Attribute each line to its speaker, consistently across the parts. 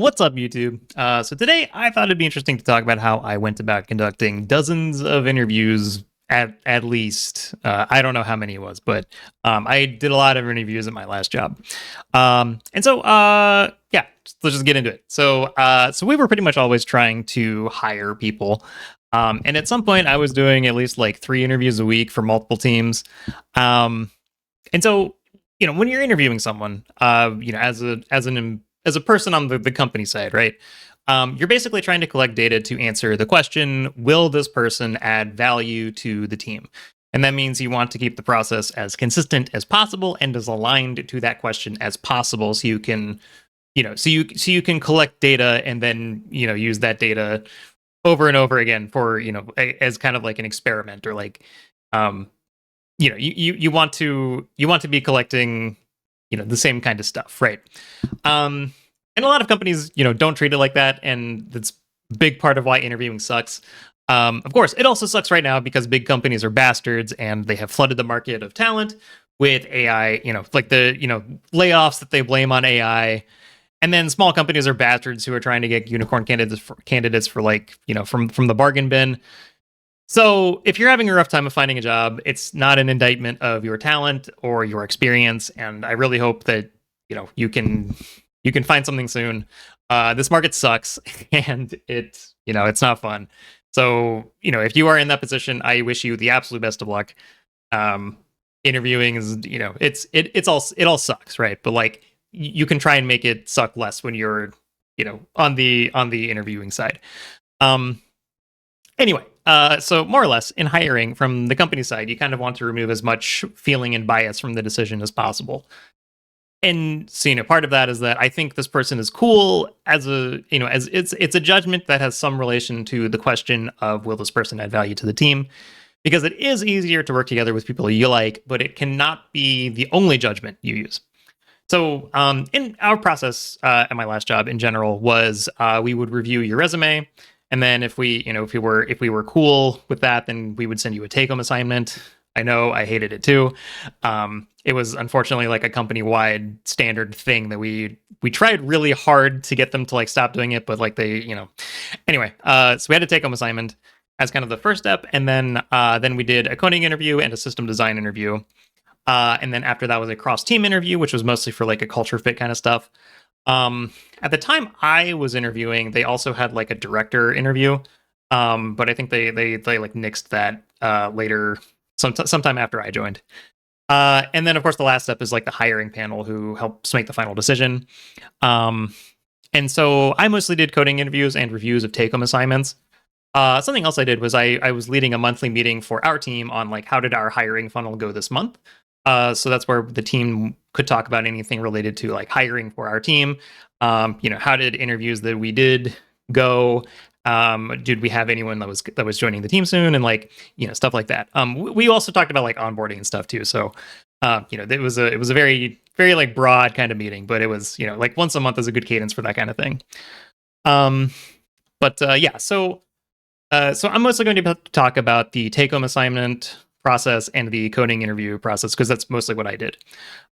Speaker 1: What's up, YouTube? So today I thought it'd be interesting to talk about how I went about conducting dozens of interviews at least. I don't know how many it was, but I did a lot of interviews at my last job. Yeah, let's just get into it. So we were pretty much always trying to hire people. And at some point I was doing at least like 3 interviews a week for multiple teams. Um, and so, when you're interviewing someone, as a person on the company side, right? You're basically trying to collect data to answer the question, will this person add value to the team? And that means you want to keep the process as consistent as possible and as aligned to that question as possible so you can, so you can collect data and then, use that data over and over again for, as kind of like an experiment or like, um, you want to be collecting, the same kind of stuff, right? And a lot of companies, don't treat it like that, and that's a big part of why interviewing sucks. Of course, it also sucks right now because big companies are bastards and they have flooded the market of talent with AI. Like the layoffs that they blame on AI, and then small companies are bastards who are trying to get unicorn candidates for like from the bargain bin. So if you're having a rough time of finding a job, it's not an indictment of your talent or your experience, and I really hope that you can find something soon. This market sucks, and it's not fun. So if you are in that position, I wish you the absolute best of luck. Um, Interviewing is it all sucks, right? But like you can try and make it suck less when you're on the interviewing side. Um, Anyway, so more or less in hiring from the company side, you kind of want to remove as much feeling and bias from the decision as possible. And so, part of that is that I think this person is cool as as it's a judgment that has some relation to the question of will this person add value to the team? Because it is easier to work together with people you like, but it cannot be the only judgment you use. So, in our process at my last job in general was we would review your resume, and then if we were cool with that, then we would send you a take-home assignment. I know I hated it too. It was unfortunately like a company-wide standard thing that we tried really hard to get them to like stop doing it, but like anyway. So we had a take-home assignment as kind of the first step, and then we did a coding interview and a system design interview. And then after that was a cross team interview, which was mostly for like a culture fit kind of stuff. At the time I was interviewing, they also had like a director interview. But I think they like nixed that later, sometime after I joined. And then of course the last step is like the hiring panel who helps make the final decision. And so I mostly did coding interviews and reviews of take-home assignments. Something else I did was I was leading a monthly meeting for our team on like how did our hiring funnel go this month. So that's where the team could talk about anything related to like hiring for our team. How did interviews that we did go? Did we have anyone that was joining the team soon, and like stuff like that. We also talked about like onboarding and stuff too. So it was a very very like broad kind of meeting, but it was like once a month is a good cadence for that kind of thing. Um, yeah, so I'm mostly going to talk about the take-home assignment process and the coding interview process because that's mostly what I did.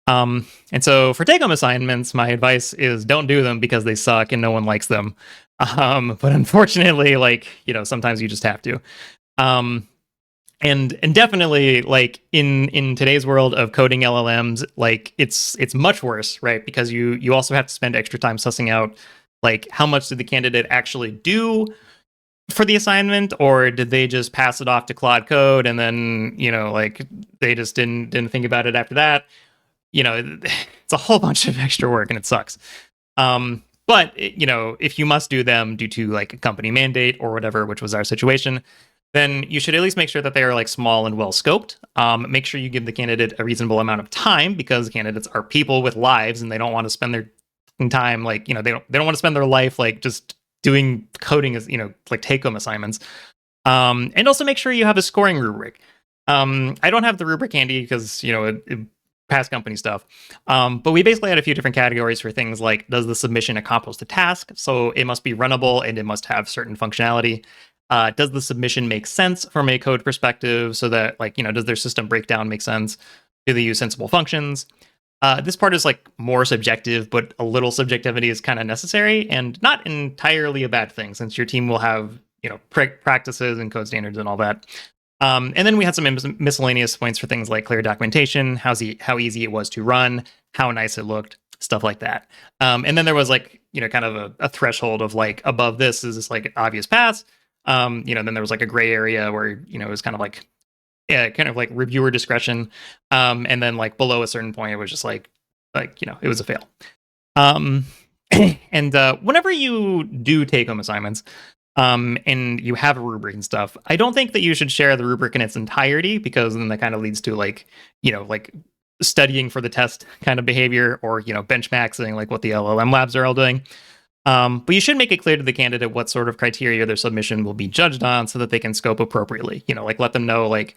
Speaker 1: And so for take-home assignments, my advice is don't do them because they suck and no one likes them. But unfortunately, like sometimes you just have to. And definitely like in today's world of coding LLMs, like it's much worse, right? Because you also have to spend extra time sussing out like how much did the candidate actually do for the assignment, or did they just pass it off to Claude Code and then like they just didn't think about it after that? It's a whole bunch of extra work and it sucks. But if you must do them due to like a company mandate or whatever, which was our situation, then you should at least make sure that they are like small and well scoped. Make sure you give the candidate a reasonable amount of time because candidates are people with lives and they don't want to spend their time like they don't want to spend their life like just doing coding as like take-home assignments. And also make sure you have a scoring rubric. I don't have the rubric handy because past company stuff. But we basically had a few different categories for things like, does the submission accomplish the task? So it must be runnable and it must have certain functionality. Does the submission make sense from a code perspective? So that like does their system breakdown make sense? Do they use sensible functions? This part is like more subjective, but a little subjectivity is kind of necessary and not entirely a bad thing since your team will have, practices and code standards and all that. And then we had some miscellaneous points for things like clear documentation, how easy it was to run, how nice it looked, stuff like that. And then there was like, kind of a threshold of like above this is this like obvious pass. Then there was like a gray area where, it was kind of like, kind of like reviewer discretion. And then like below a certain point, it was just like, it was a fail. And whenever you do take home assignments, and you have a rubric and stuff, I don't think that you should share the rubric in its entirety because then that kind of leads to like, like studying for the test kind of behavior or, benchmarking like what the LLM labs are all doing. But you should make it clear to the candidate what sort of criteria their submission will be judged on so that they can scope appropriately. Like let them know, like,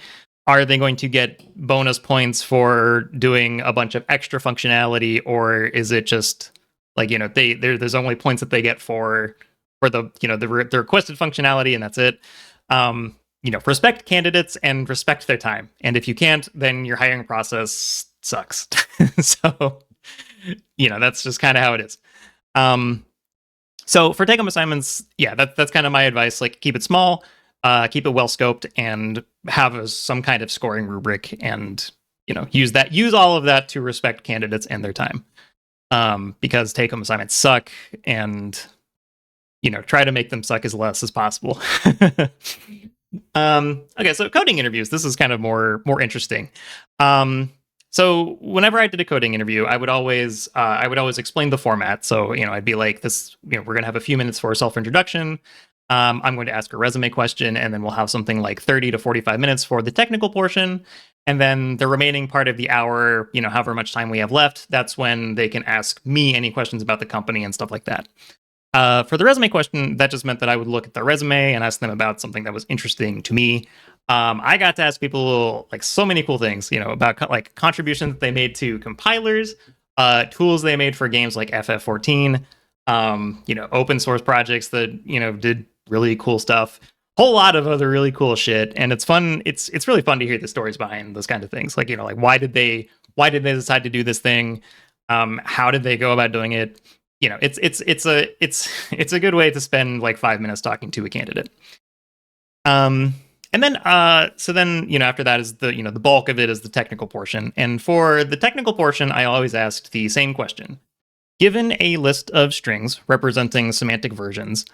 Speaker 1: are they going to get bonus points for doing a bunch of extra functionality, or is it just like, there's only points that they get for the, the requested functionality and that's it. Respect candidates and respect their time. And if you can't, then your hiring process sucks. So, that's just kind of how it is. So for take-home assignments, yeah, that's kind of my advice. Like, keep it small, keep it well scoped, and have some kind of scoring rubric, and use all of that to respect candidates and their time. Because take-home assignments suck, and try to make them suck as less as possible. Okay, so coding interviews. This is kind of more interesting. So whenever I did a coding interview, I would always explain the format. So, I'd be like, this, we're going to have a few minutes for a self-introduction. I'm going to ask a resume question, and then we'll have something like 30 to 45 minutes for the technical portion. And then the remaining part of the hour, however much time we have left, that's when they can ask me any questions about the company and stuff like that. For the resume question, that just meant that I would look at their resume and ask them about something that was interesting to me. I got to ask people like so many cool things, about like contributions that they made to compilers, tools they made for games like FF14, open source projects that, did really cool stuff, whole lot of other really cool shit. And it's fun. It's really fun to hear the stories behind those kind of things. Like, like why did they decide to do this thing? How did they go about doing it? It's a good way to spend like 5 minutes talking to a candidate. And then, after that is the bulk of it is the technical portion. And for the technical portion, I always asked the same question. Given a list of strings representing semantic versions,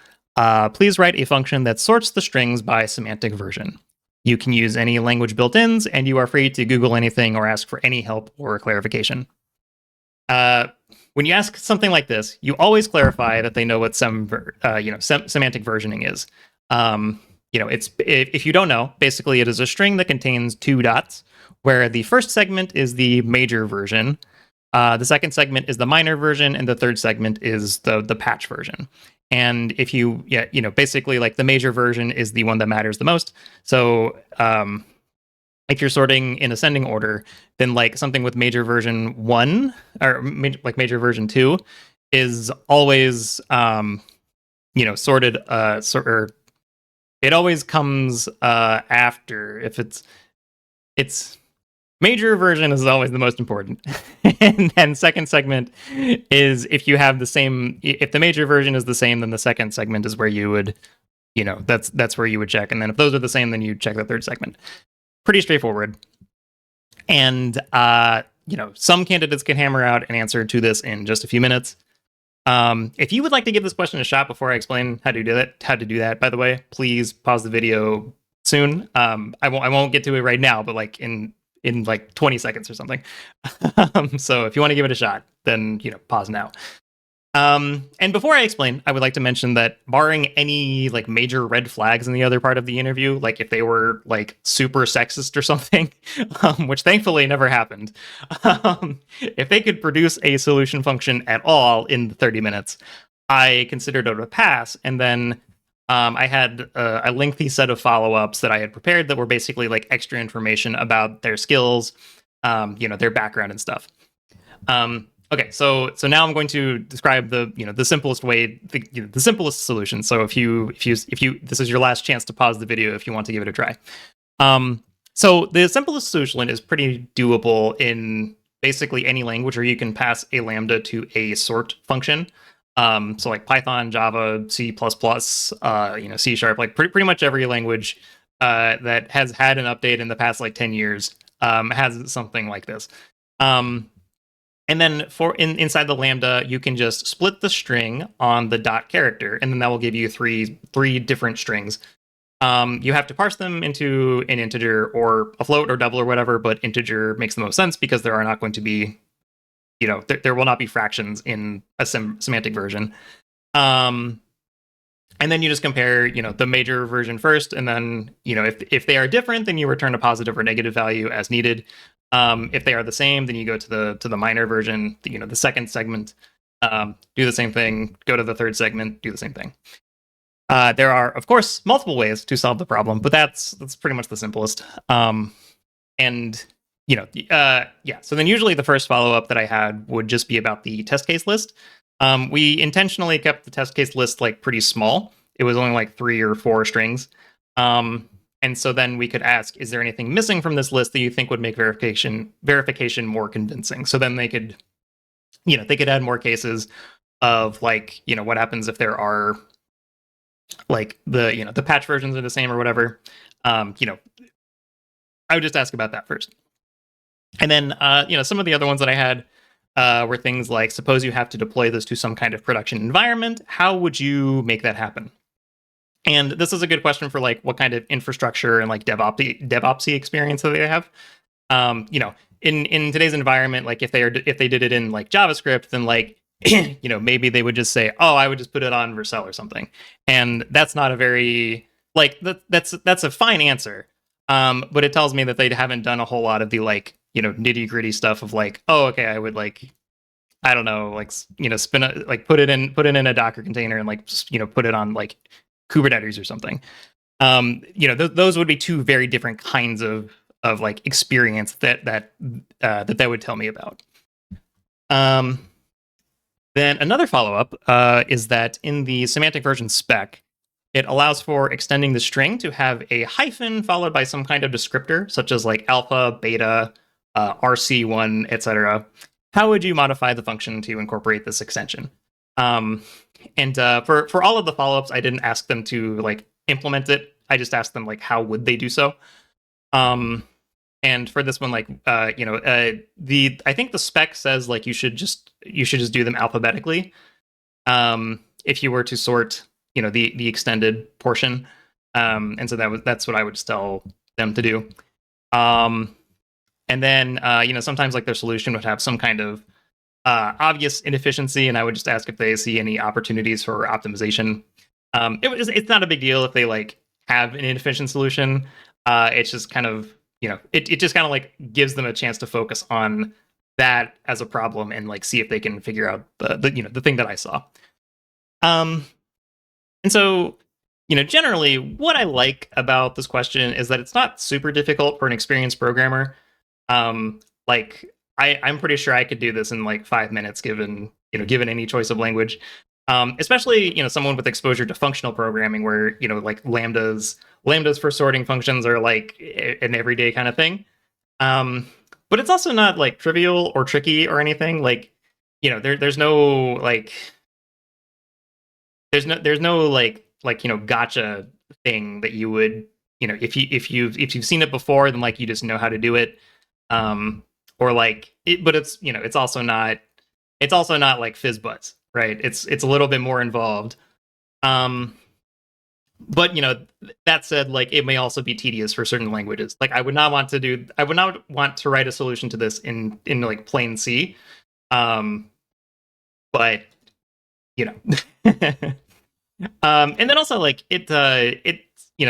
Speaker 1: please write a function that sorts the strings by semantic version. You can use any language built-ins, and you are free to Google anything or ask for any help or clarification. When you ask something like this, you always clarify that they know what semantic versioning is. It's, if you don't know, basically it is a string that contains 2 dots, where the first segment is the major version, the second segment is the minor version, and the third segment is the patch version. And if basically like the major version is the one that matters the most. So if you're sorting in ascending order, then like something with major version 1 or major version 2 is always sorted or it always comes after. If it's major version is always the most important. And then second segment is if you have the same, if the major version is the same, then the second segment is where you would, that's where you would check. And then if those are the same, then you check the third segment. Pretty straightforward. And, some candidates can hammer out an answer to this in just a few minutes. If you would like to give this question a shot before I explain how to do that, by the way, please pause the video soon. I won't get to it right now, but like in like 20 seconds or something. So if you want to give it a shot, then, pause now. And before I explain, I would like to mention that barring any like major red flags in the other part of the interview, like if they were like super sexist or something, which thankfully never happened, if they could produce a solution function at all in 30 minutes, I considered it a pass. And then I had a lengthy set of follow-ups that I had prepared that were basically like extra information about their skills, their background and stuff. Okay, so now I'm going to describe the simplest way, the simplest solution. So if you this is your last chance to pause the video if you want to give it a try. So the simplest solution is pretty doable in basically any language where you can pass a lambda to a sort function. So like Python, Java, C++, C Sharp, like pretty much every language that has had an update in the past like 10 years has something like this. And then inside the lambda, you can just split the string on the dot character, and then that will give you three different strings. You have to parse them into an integer or a float or double or whatever, but integer makes the most sense because there are not going to be, there will not be fractions in a semantic version. And then you just compare, the major version first, and then, if they are different, then you return a positive or negative value as needed. If they are the same, then you go to the minor version, the second segment, do the same thing, go to the third segment, do the same thing. There are, of course, multiple ways to solve the problem, but that's pretty much the simplest. So then usually the first follow-up that I had would just be about the test case list. We intentionally kept the test case list like pretty small. It was only like 3 or 4 strings. And so then we could ask, is there anything missing from this list that you think would make verification more convincing? So then they could add more cases of like, what happens if there are like the patch versions are the same or whatever. I would just ask about that first. And then, some of the other ones that I had were things like, suppose you have to deploy this to some kind of production environment. How would you make that happen? And this is a good question for like what kind of infrastructure and like DevOpsy experience that they have. In today's environment, like if they did it in like JavaScript, then like maybe they would just say, oh, I would just put it on Vercel or something. And that's not a very like that's a fine answer. But it tells me that they haven't done a whole lot of the like, nitty gritty stuff of like, oh, okay, I would like, I don't know, like, spin it, like put it in a Docker container and like, put it on like Kubernetes or something. Those would be two very different kinds of like experience that would tell me about. Then another follow-up is that in the semantic version spec, it allows for extending the string to have a hyphen followed by some kind of descriptor, such as like alpha, beta, RC1, etc. How would you modify the function to incorporate this extension? And for all of the follow-ups, I didn't ask them to like implement it. I just asked them like, how would they do so? And for this one, like, I think the spec says like you should just do them alphabetically. If you were to sort, the extended portion. And so that's what I would just tell them to do. And then, sometimes like their solution would have some kind of obvious inefficiency, and I would just ask if they see any opportunities for optimization. It's not a big deal if they like have an inefficient solution. It's just kind of, it just kind of like gives them a chance to focus on that as a problem and like see if they can figure out the thing that I saw. And so, generally what I like about this question is that it's not super difficult for an experienced programmer. Like I'm pretty sure I could do this in like 5 minutes given any choice of language. Especially, someone with exposure to functional programming where, like lambdas for sorting functions are like an everyday kind of thing. But it's also not like trivial or tricky or anything. Like, there's no like, there's no like, gotcha thing that you would, if you've seen it before, then like, you just know how to do it. Or like it, but it's, it's also not like FizzBuzz. Right, it's a little bit more involved, but that said, like it may also be tedious for certain languages. Like I would not want to write a solution to this in like plain C, but and then also like it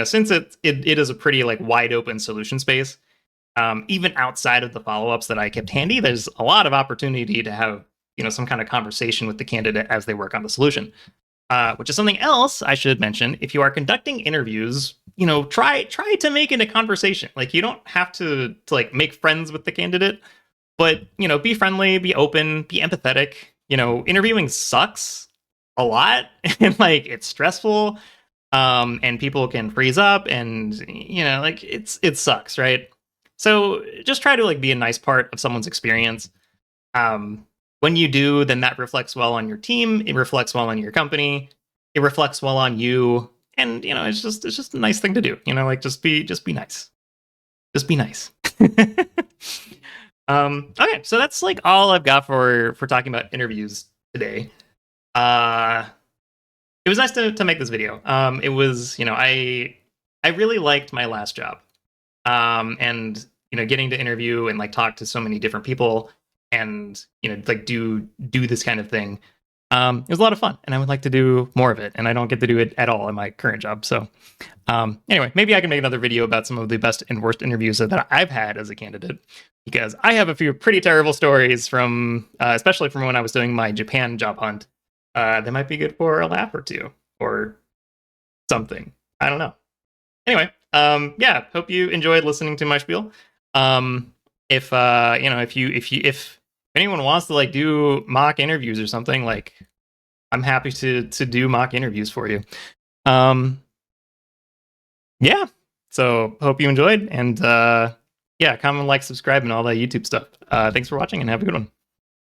Speaker 1: since it is a pretty like wide open solution space, even outside of the follow-ups that I kept handy, there's a lot of opportunity to have some kind of conversation with the candidate as they work on the solution, which is something else I should mention. If you are conducting interviews, try to make it a conversation. Like you don't have to like make friends with the candidate, but be friendly, be open, be empathetic. Interviewing sucks a lot and like it's stressful, and people can freeze up and like it sucks, right? So just try to like be a nice part of someone's experience. When you do, then that reflects well on your team. It reflects well on your company. It reflects well on you. And it's just a nice thing to do. Like just be nice. Just be nice. Okay, so that's like all I've got for talking about interviews today. It was nice to make this video. It was, I really liked my last job. And getting to interview and like talk to so many different people and like do this kind of thing. It was a lot of fun, and I would like to do more of it, and I don't get to do it at all in my current job. So anyway, maybe I can make another video about some of the best and worst interviews that I've had as a candidate, because I have a few pretty terrible stories from, especially from when I was doing my Japan job hunt. That might be good for a laugh or two or something. I don't know. Anyway, yeah, hope you enjoyed listening to my spiel. If if anyone wants to like do mock interviews or something, like I'm happy to do mock interviews for you. Yeah. So hope you enjoyed, and yeah, comment, like, subscribe, and all that YouTube stuff. Thanks for watching, and have a good one.